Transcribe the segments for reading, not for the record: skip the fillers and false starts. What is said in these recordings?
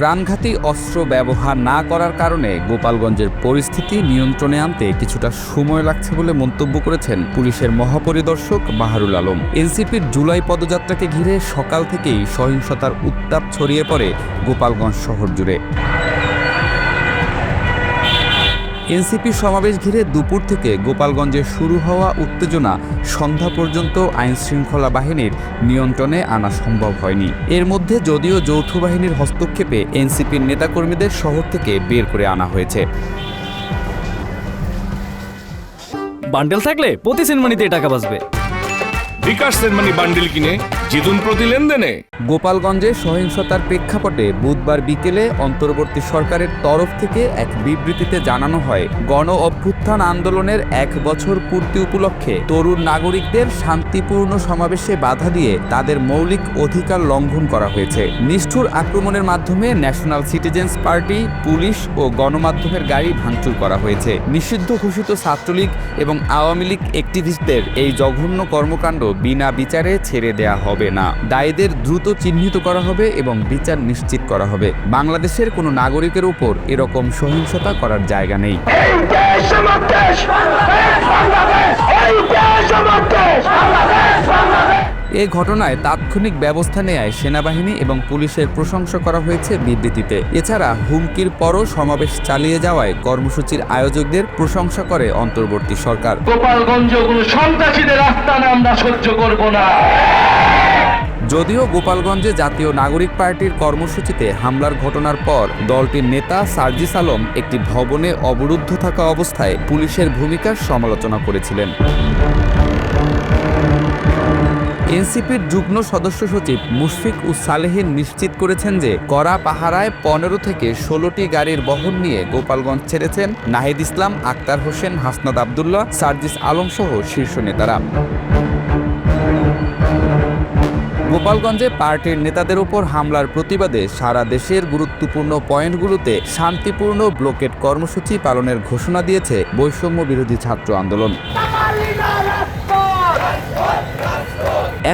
প্রাণঘাতী অস্ত্র ব্যবহার না করার কারণে গোপালগঞ্জের পরিস্থিতি নিয়ন্ত্রণে আনতে কিছুটা সময় লাগছে বলে মন্তব্য করেছেন পুলিশের মহাপরিদর্শক বাহারুল আলম। এনসিপির জুলাই পদযাত্রাকে ঘিরে সকাল থেকেই সহিংসতার উত্তাপ ছড়িয়ে পড়ে গোপালগঞ্জ শহর জুড়ে। এনসিপি সমাবেশ ঘিরে দুপুর থেকে গোপালগঞ্জে শুরু হওয়া উত্তেজনা সন্ধ্যা পর্যন্ত আইনশৃঙ্খলা বাহিনীর নিয়ন্ত্রণে আনা সম্ভব হয়নি। এর মধ্যে যদিও যৌথ বাহিনীর হস্তক্ষেপে এনসিপির নেতাকর্মীদের শহর থেকে বের করে আনা হয়েছে। বান্ডেল থাকলে প্রতি সেনমানিতে টাকা বাঁচবে। বিকাশ সেনমানি বান্ডেল কিনে জিতুন প্রতি লেনদেনে। গোপালগঞ্জে সহিংসতার প্রেক্ষাপটে বুধবার বিকেলে অন্তর্বর্তী সরকারের তরফ থেকে এক বিবৃতিতে জানানো হয়, গণ অভ্যুত্থান আন্দোলনের 1 বছর পূর্তি উপলক্ষে তরুণ নাগরিকদের শান্তিপূর্ণ সমাবেশে বাধা দিয়ে তাদের মৌলিক অধিকার লঙ্ঘন করা হয়েছে। নিষ্ঠুর আক্রমণের মাধ্যমে ন্যাশনাল সিটিজেন্স পার্টি, পুলিশ ও গণমাধ্যমের গাড়ি ভাঙচুর করা হয়েছে। নিষিদ্ধ ঘোষিত ছাত্রলীগ এবং আওয়ামী লীগ অ্যাক্টিভিস্টদের এই জঘন্য কর্মকাণ্ড বিনা বিচারে ছেড়ে দেয়া হবে না। দায়ীদের দ্রুত চিহ্নিত করা হবে এবং বিচার নিশ্চিত করা হবে। বাংলাদেশের কোনো নাগরিকের উপর এরকম সহিংসতা করার জায়গা নেই। এই ঘটনায় তাৎক্ষণিক ব্যবস্থা নেয় সেনাবাহিনী এবং পুলিশের প্রশংসা করা হয়েছে বিবৃতিতে। এছাড়া হুমকির পরও সমাবেশ চালিয়ে যাওয়ায় কর্মসূচির আয়োজকদের প্রশংসা করে অন্তর্বর্তী সরকার। গোপালগঞ্জে কোনো সন্ত্রাসীদের আস্তানা আমরা সহ্য করব না। যদিও গোপালগঞ্জে জাতীয় নাগরিক পার্টির কর্মসূচিতে হামলার ঘটনার পর দলটির নেতা সার্জিস আলম একটি ভবনে অবরুদ্ধ থাকা অবস্থায় পুলিশের ভূমিকার সমালোচনা করেছিলেন। এনসিপির যুগ্ম সদস্য সচিব মুশফিক সালেহীন নিশ্চিত করেছেন যে কড়া পাহারায় 15 থেকে 16টি গাড়ির বহর নিয়ে গোপালগঞ্জ ছেড়েছেন নাহিদ ইসলাম, আক্তার হোসেন, হাসনাত আবদুল্লাহ, সার্জিস আলম সহ শীর্ষ নেতারা। গোপালগঞ্জে পার্টির নেতাদের উপর হামলার প্রতিবাদে সারা দেশের গুরুত্বপূর্ণ পয়েন্টগুলোতে শান্তিপূর্ণ ব্লকেট কর্মসূচি পালনের ঘোষণা দিয়েছে বৈষম্য বিরোধী ছাত্র আন্দোলন।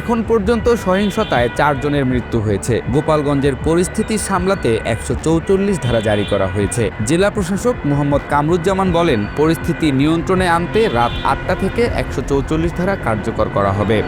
এখন পর্যন্ত সহিংসতায় 4 জনের মৃত্যু হয়েছে। গোপালগঞ্জের পরিস্থিতি সামলাতে 144 ধারা জারি করা হয়েছে। জেলা প্রশাসক মোহাম্মদ কামরুজ্জামান বলেন, পরিস্থিতি নিয়ন্ত্রণে আনতে রাত 8টা থেকে 144 ধারা কার্যকর করা হবে।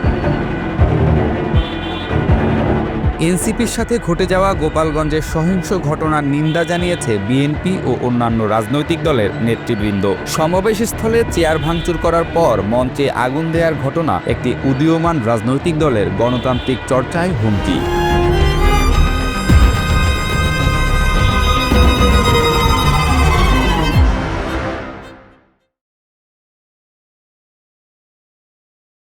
এনসিপির সাথে ঘটে যাওয়া গোপালগঞ্জের সহিংস ঘটনার নিন্দা জানিয়েছে বিএনপি ও অন্যান্য রাজনৈতিক দলের নেতৃবৃন্দ। সমাবেশস্থলে চেয়ার ভাঙচুর করার পর মঞ্চে আগুন দেওয়ার ঘটনা একটি উদীয়মান রাজনৈতিক দলের গণতান্ত্রিক চর্চায় হুমকি।